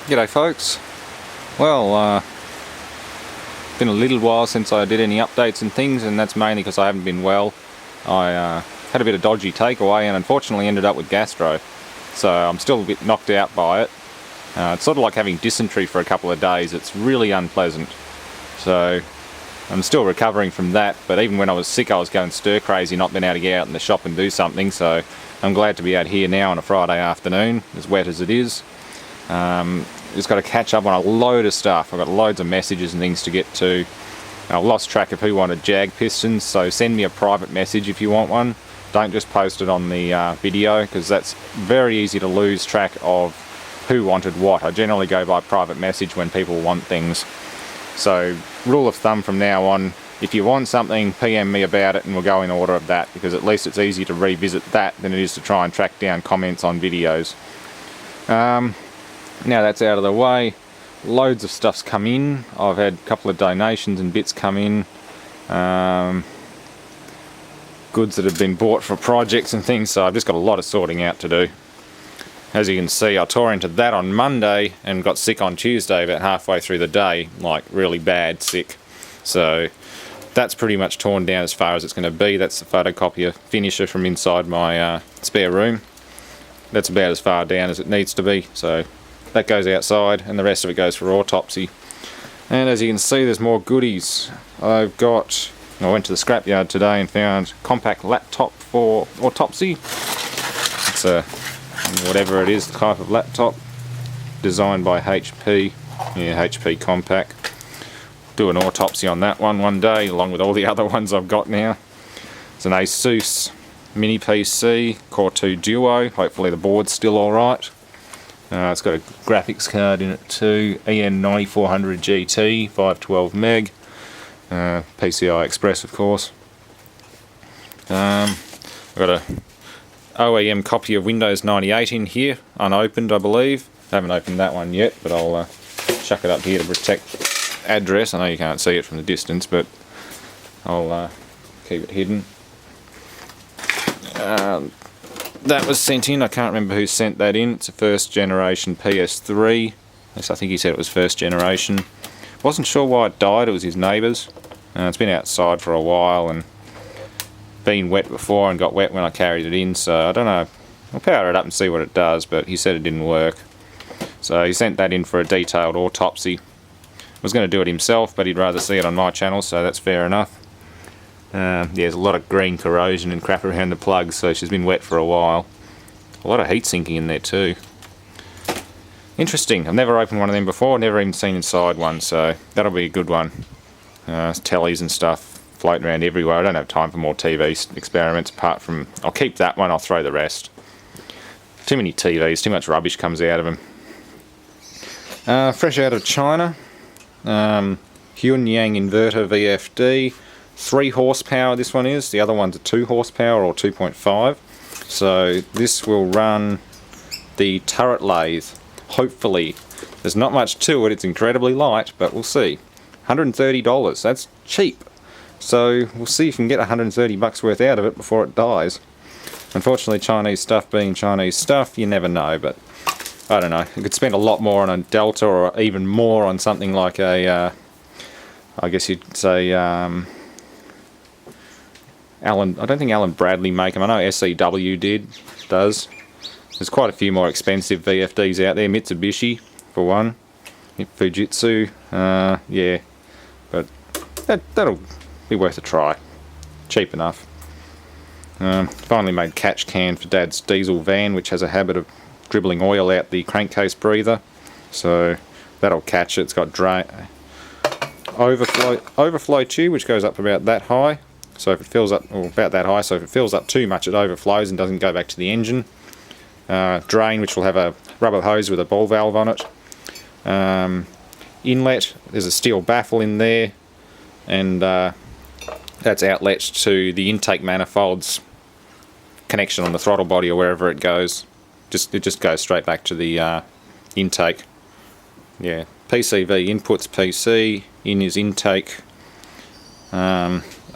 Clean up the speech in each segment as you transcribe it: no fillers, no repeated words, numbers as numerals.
G'day folks. Well, been a little while since I did any updates and things, and that's mainly because I haven't been well. I had a bit of dodgy takeaway and unfortunately ended up with Gastro, so I'm still a bit knocked out by it. It's sort of like having dysentery for a couple of days. It's really unpleasant. So I'm still recovering from that, but even when I was sick I was going stir crazy, not being able to get out in the shop and do something, so I'm glad to be out here now on a Friday afternoon, as wet as it is. Just got to catch up on a load of stuff. I've got loads of messages and things to get to. I lost track of who wanted jag pistons, so send me a private message if you want one. Don't just post it on the video, because that's very easy to lose track of who wanted what. I generally go by private message when people want things. So rule of thumb from now on, if you want something, PM me about it and we'll go in order of that, because at least it's easier to revisit that than it is to try and track down comments on videos. Now that's out of the way, loads of stuff's come in. I've had a couple of donations and bits come in. Goods that have been bought for projects and things, so I've just got a lot of sorting out to do. As you can see, I tore into that on Monday and got sick on Tuesday about halfway through the day, like really bad sick. So that's pretty much torn down as far as it's going to be. That's the photocopier finisher from inside my spare room. That's about as far down as it needs to be, so that goes outside and the rest of it goes for autopsy. And as you can see, there's more goodies. I went to the scrapyard today and found a compact laptop for autopsy. It's a whatever it is, the type of laptop, designed by HP. Yeah, HP compact. Do an autopsy on that one day, along with all the other ones I've got now. It's an Asus mini PC, Core 2 Duo. Hopefully the board's still alright. It's got a graphics card in it too, EN9400 GT, 512 meg, PCI Express of course. I've got a OEM copy of Windows 98 in here, unopened I believe. I haven't opened that one yet, but I'll chuck it up here to protect address. I know you can't see it from the distance, but I'll keep it hidden. That was sent in. I can't remember who sent that in. It's a first generation PS3. At least I think he said it was first generation. Wasn't sure why it died. It was his neighbour's. It's been outside for a while and been wet before and got wet when I carried it in, so I don't know. I'll power it up and see what it does, but he said it didn't work. So he sent that in for a detailed autopsy. Was going to do it himself, but he'd rather see it on my channel, so that's fair enough. Yeah, there's a lot of green corrosion and crap around the plugs, so she's been wet for a while. A lot of heat sinking in there too. Interesting. I've never opened one of them before, never even seen inside one, so that'll be a good one. Tellies and stuff floating around everywhere. I don't have time for more TV experiments apart from... I'll keep that one, I'll throw the rest. Too many TVs, too much rubbish comes out of them. Fresh out of China. Hunyang inverter VFD. 3 horsepower this one is, the other one's a 2 horsepower or 2.5. So this will run the turret lathe, hopefully. There's not much to it, it's incredibly light, but we'll see. $130, that's cheap. So we'll see if we can get 130 bucks worth out of it before it dies. Unfortunately, Chinese stuff being Chinese stuff, you never know, but I don't know. You could spend a lot more on a Delta or even more on something like a, I guess you'd say, I don't think Allen Bradley make them. I know SEW does. There's quite a few more expensive VFDs out there. Mitsubishi, for one. Fujitsu, yeah. But that'll be worth a try. Cheap enough. Finally made catch can for Dad's diesel van, which has a habit of dribbling oil out the crankcase breather. So that'll catch it. It's got overflow tube, which goes up about that high. So if it fills up, or about that high, so if it fills up too much it overflows and doesn't go back to the engine. Drain, which will have a rubber hose with a ball valve on it. Inlet, there's a steel baffle in there, and that's outlet to the intake manifold's connection on the throttle body or wherever it goes. It just goes straight back to the intake. Yeah, PCV inputs PC, in is intake.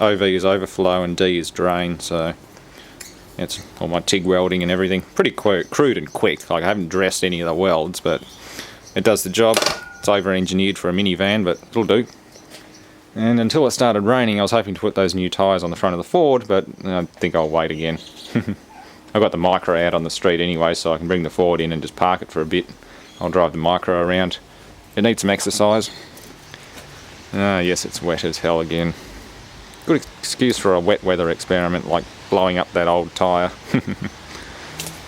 OV is overflow and D is drain, so it's all my TIG welding and everything. Pretty crude and quick. Like, I haven't dressed any of the welds, but it does the job. It's over-engineered for a minivan, but it'll do. And until it started raining, I was hoping to put those new tyres on the front of the Ford, but I think I'll wait again. I've got the Micro out on the street anyway, so I can bring the Ford in and just park it for a bit. I'll drive the Micro around. It needs some exercise. Yes, it's wet as hell again. Good excuse for a wet weather experiment, like blowing up that old tyre.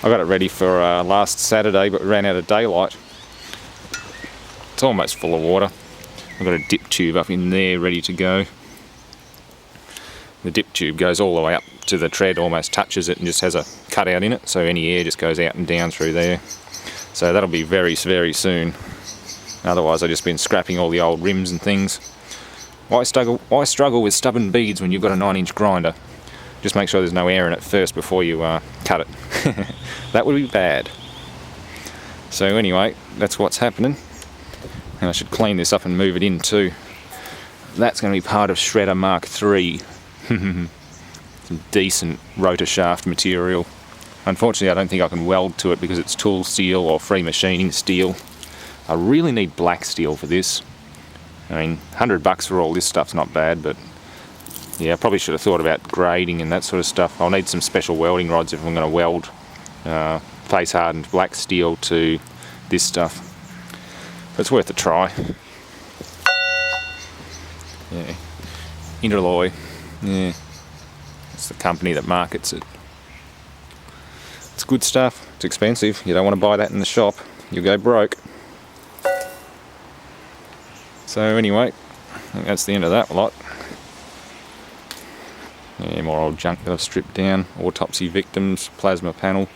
I got it ready for last Saturday, but ran out of daylight. It's almost full of water. I've got a dip tube up in there ready to go. The dip tube goes all the way up to the tread, almost touches it, and just has a cutout in it, so any air just goes out and down through there. So that'll be very, very soon. Otherwise I've just been scrapping all the old rims and things. Why struggle with stubborn beads when you've got a 9-inch grinder? Just make sure there's no air in it first before you cut it. That would be bad. So anyway, that's what's happening. And I should clean this up and move it in too. That's going to be part of Shredder Mark III. Some decent rotor shaft material. Unfortunately I don't think I can weld to it because it's tool steel or free machining steel. I really need black steel for this. I mean, $100 for all this stuff's not bad, but yeah, I probably should have thought about grading and that sort of stuff. I'll need some special welding rods if I'm going to weld face hardened black steel to this stuff. But it's worth a try. Yeah, Interloy. Yeah, it's the company that markets it. It's good stuff. It's expensive. You don't want to buy that in the shop. You'll go broke. So anyway, I think that's the end of that lot. Yeah, more old junk that I've stripped down. Autopsy victims, plasma panel.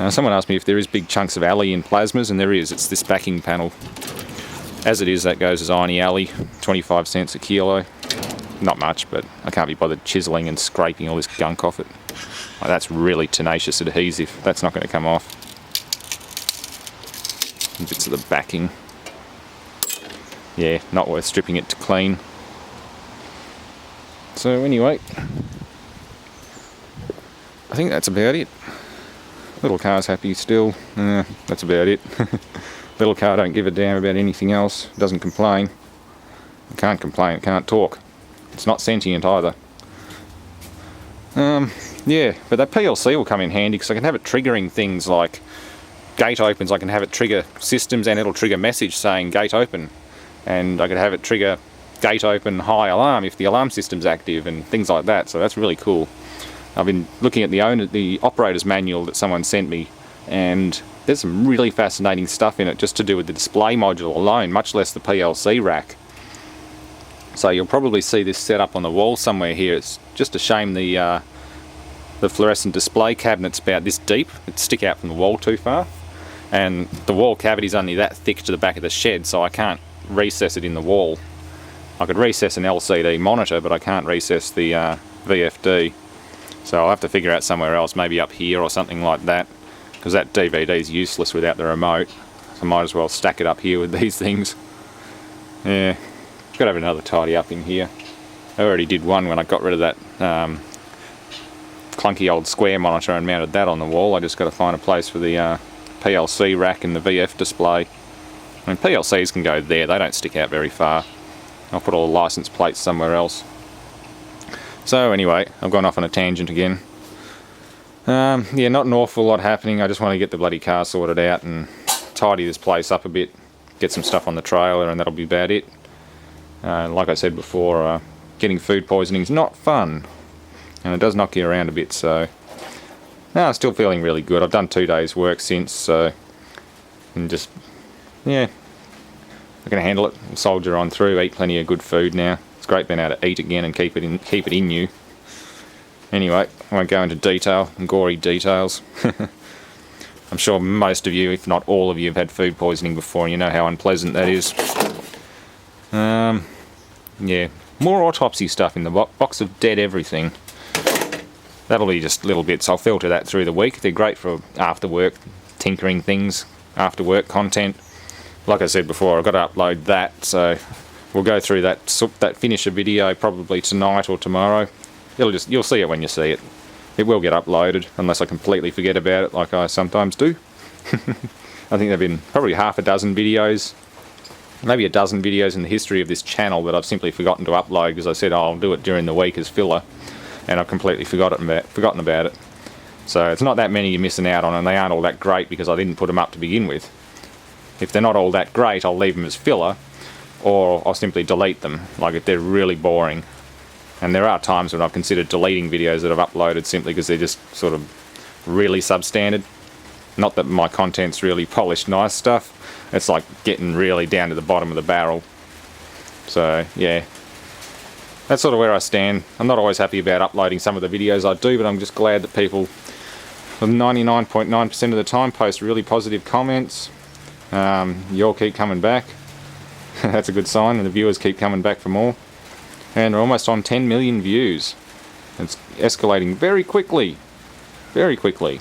Someone asked me if there is big chunks of alley in plasmas, and there is. It's this backing panel. As it is, that goes as irony alley, 25 cents a kilo. Not much, but I can't be bothered chiseling and scraping all this gunk off it. Like, that's really tenacious adhesive. That's not going to come off. And bits of the backing. Yeah, not worth stripping it to clean. So anyway, I think that's about it. Little car's happy still. That's about it. Little car don't give a damn about anything else. Doesn't complain. It can't complain. It can't talk. It's not sentient either. Yeah, but that PLC will come in handy because I can have it triggering things like gate opens. I can have it trigger systems and it'll trigger message saying gate open. And I could have it trigger gate open high alarm if the alarm system's active and things like that. So that's really cool. I've been looking at the operator's manual that someone sent me, and there's some really fascinating stuff in it just to do with the display module alone, much less the PLC rack. So you'll probably see this set up on the wall somewhere here. It's just a shame the fluorescent display cabinet's about this deep. It'd stick out from the wall too far, and the wall cavity's only that thick to the back of the shed, so I can't recess it in the wall. I could recess an LCD monitor, but I can't recess the VFD. So I'll have to figure out somewhere else, maybe up here or something like that, because that DVD is useless without the remote. So I might as well stack it up here with these things. Yeah, got to have another tidy up in here. I already did one when I got rid of that clunky old square monitor and mounted that on the wall. I just got to find a place for the PLC rack and the VF display. I mean, PLCs can go there, they don't stick out very far. I'll put all the license plates somewhere else. So anyway, I've gone off on a tangent again. Yeah, not an awful lot happening. I just want to get the bloody car sorted out and tidy this place up a bit, get some stuff on the trailer, and that'll be about it. Like I said before, getting food poisoning is not fun, and it does knock you around a bit, so no, I'm still feeling really good. I've done 2 days work since, so and just, yeah, I can handle it. Soldier on through, eat plenty of good food now. It's great being able to eat again and keep it in you. Anyway, I won't go into detail, gory details. I'm sure most of you, if not all of you, have had food poisoning before, and you know how unpleasant that is. Yeah, more autopsy stuff in the box of dead everything. That'll be just little bits. I'll filter that through the week. They're great for after work, tinkering things, after work content. Like I said before, I've got to upload that, so we'll go through that finisher video probably tonight or tomorrow. You'll see it when you see it. It will get uploaded, unless I completely forget about it, like I sometimes do. I think there have been probably half a dozen videos, maybe a dozen videos in the history of this channel that I've simply forgotten to upload because I said, oh, I'll do it during the week as filler, and I've completely forgotten about it. So it's not that many you're missing out on, and they aren't all that great because I didn't put them up to begin with. If they're not all that great, I'll leave them as filler, or I'll simply delete them, like if they're really boring. And there are times when I've considered deleting videos that I've uploaded simply because they're just sort of really substandard. Not that my content's really polished, nice stuff. It's like getting really down to the bottom of the barrel. So, yeah. That's sort of where I stand. I'm not always happy about uploading some of the videos I do, but I'm just glad that people, 99.9% of the time, post really positive comments. You all keep coming back. That's a good sign, and the viewers keep coming back for more. And we're almost on 10 million views. It's escalating very quickly. Very quickly.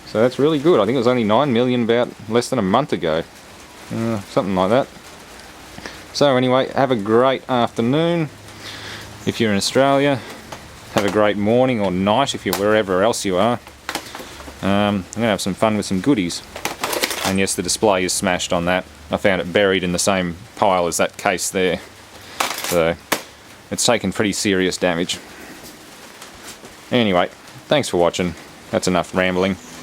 So that's really good. I think it was only 9 million about less than a month ago. Something like that. So anyway, have a great afternoon if you're in Australia. Have a great morning or night if you're wherever else you are. I'm going to have some fun with some goodies. And yes, the display is smashed on that. I found it buried in the same pile as that case there. So it's taken pretty serious damage. Anyway, thanks for watching. That's enough rambling.